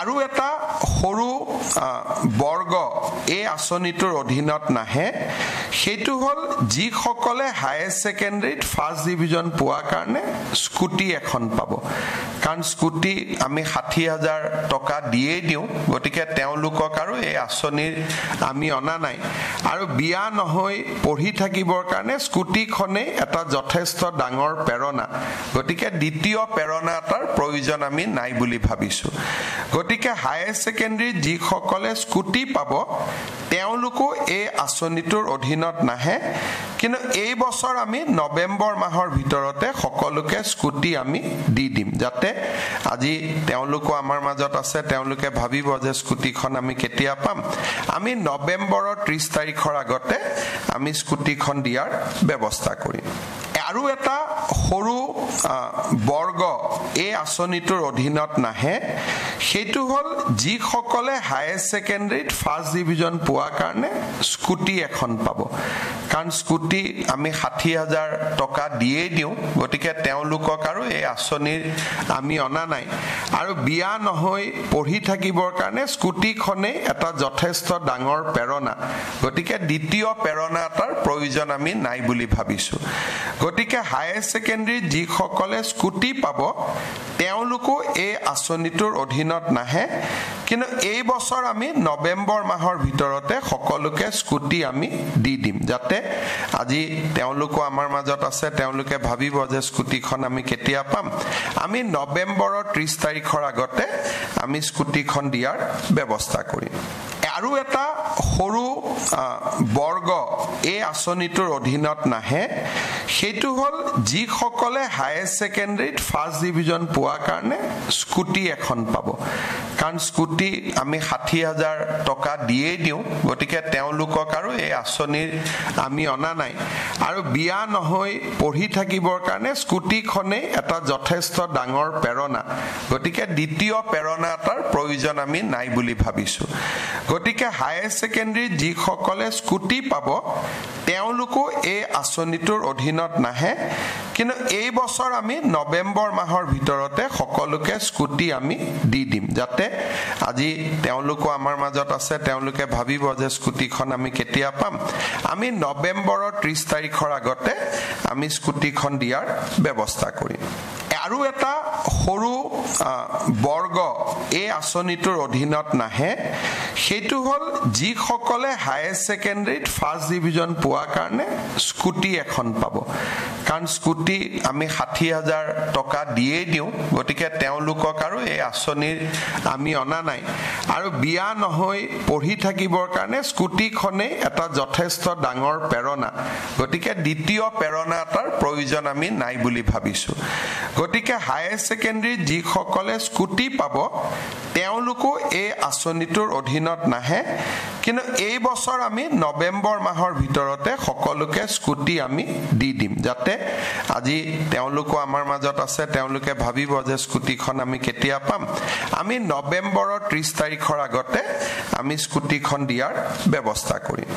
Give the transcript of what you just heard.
আৰু এটা সৰু বৰ্গ এই আঁচনিটোৰ অধীনত নাহে সেইটো হল যিসকলে হায়াৰ সেকেন্ডাৰীত ফাৰ্ষ্ট ডিভিজন পোৱাৰ কাৰণে স্কুটি এখন পাব কাৰণ স্কুটি আমি ৬০,০০০ টকা দিয়ে দিও গতিকে তেওঁলোকক আৰু এই আঁচনিৰ আমি অনা নাই আৰু বিয়া নহয় পঢ়ি থাকিবৰ কাৰণে স্কুটিখনে এটা যথেষ্ট ডাঙৰ প্ৰেৰণা গতিকে দ্বিতীয় প্ৰেৰণা এটাৰ প্ৰয়োজন আমি নাই বুলি ভাবিছো গতিকে হায়াৰ সেকেন্ডাৰী যিসকলে স্কুটি পাব তেওঁলোকো এই আঁচনিটোৰ অধীনত নাহে কিন্তু এই বছৰ আমি নৱেম্বৰ মাহৰ ভিতৰতে সকলোকে স্কুটি আমি দি দিম যাতে আজি তেওঁলোকো আমাৰ মাজত আছে তেওঁলোকে ভাবিব যে স্কুটিখন আমি কেতিয়া পাম আমি নৱেম্বৰৰ ৩০ তাৰিখৰ আগতে আমি স্কুটিখন দিয়াৰ ব্যৱস্থা কৰিম আৰু এটা সৰু বৰ্গ এই আঁচনিটোৰ অধীনত নাহে সেইটো হল যিসকলে হায়াৰ সেকেন্ডাৰীত ফাৰ্ষ্ট ডিভিজন পোৱাৰ কাৰণে স্কুটি এখন পাব কাৰণ স্কুটি আমি ৬০,০০০ টকা দিয়ে দিও গতিকে তেওঁলোকক আৰু এই আঁচনিৰ আমি অনা নাই আৰু বিয়া নহয় পঢ়ি থাকিবৰ কাৰণে স্কুটিখনে এটা যথেষ্ট ডাঙৰ প্ৰেৰণা গতিকে দ্বিতীয় প্ৰেৰণা এটাৰ প্ৰয়োজন আমি নাই বুলি ভাবিছো গতিকে হায়াৰ সেকেন্ডাৰী যিসকলে স্কুটি পাব তেওঁলোকো এই আঁচনিটোৰ অধীনত নাহে কিন্তু এই বছৰ আমি নৱেম্বৰ মাহৰ ভিতৰতে সকলোকে স্কুটি আমি দি দিম যাতে আজি তেওঁলোকো আমাৰ মাজত আছে তেওঁলোকে ভাবিব যে স্কুটিখন আমি কেতিয়া পাম আমি নৱেম্বৰৰ ৩০ তাৰিখৰ আগতে আমি স্কুটিখন দিয়াৰ ব্যৱস্থা কৰিম আৰু এটা সৰু বৰ্গ এই আঁচনিটোৰ অধীনত নাহে সেইটো হল যিসকলে হায়াৰ সেকেন্ডাৰীত ফাৰ্ষ্ট ডিভিজন পোৱাৰ কাৰণে স্কুটি এখন পাব কাৰণ স্কুটি আমি ৬০,০০০ টকা দিয়ে দিও গতিকে তেওঁলোকক আৰু এই আঁচনিৰ আমি অনা নাই আৰু বিয়া নহয় পঢ়ি থাকিবৰ কাৰণে স্কুটিখনে এটা যথেষ্ট ডাঙৰ প্ৰেৰণা গতিকে দ্বিতীয় প্ৰেৰণা এটাৰ প্ৰয়োজন আমি নাই বুলি ভাবিছো গতিকে হায়াৰ সেকেন্ডাৰী যিসকলে স্কুটি পাব তেওঁলোকো এই আঁচনিটোৰ অধীনত নাহে কিন্তু এই বছৰ আমি নৱেম্বৰ মাহৰ ভিতৰতে সকলোকে স্কুটি আমি দি দিম যাতে আজি তেওঁলোকো আমাৰ মাজত আছে তেওঁলোকে ভাবিব যে স্কুটিখন আমি কেতিয়া পাম আমি নৱেম্বৰৰ ৩০ তাৰিখৰ আগতে আমি স্কুটিখন দিয়াৰ ব্যৱস্থা কৰিম আৰু এটা সৰু বৰ্গ এই আঁচনিটোৰ অধীনত নাহে সেইটো হল যিসকলে হায়াৰ সেকেন্ডাৰীত ফাৰ্ষ্ট ডিভিজন পোৱাৰ কাৰণে স্কুটি এখন পাব কাৰণ স্কুটি আমি ৬০,০০০ টকা দিয়ে দিও গতিকে তেওঁলোকক আৰু এই আঁচনিৰ আমি অনা নাই আৰু বিয়া নহয় পঢ়ি থাকিবৰ কাৰণে স্কুটিখনে এটা যথেষ্ট ডাঙৰ প্ৰেৰণা গতিকে দ্বিতীয় প্ৰেৰণা এটাৰ প্ৰয়োজন আমি নাই বুলি ভাবিছো গতিকে হায়াৰ সেকেন্ডাৰী যিসকলে স্কুটি পাব তেওঁলোকো এই আঁচনিটোৰ অধীনত নাহে কিন্তু এই বছৰ আমি নৱেম্বৰ মাহৰ ভিতৰতে সকলোকে স্কুটি আমি দি দিম যাতে আজি তেওঁলোকো আমাৰ মাজত আছে তেওঁলোকে ভাবিব যে স্কুটিখন আমি কেতিয়া পাম আমি নৱেম্বৰৰ ৩০ তাৰিখৰ আগতে আমি স্কুটিখন দিয়াৰ ব্যৱস্থা কৰিম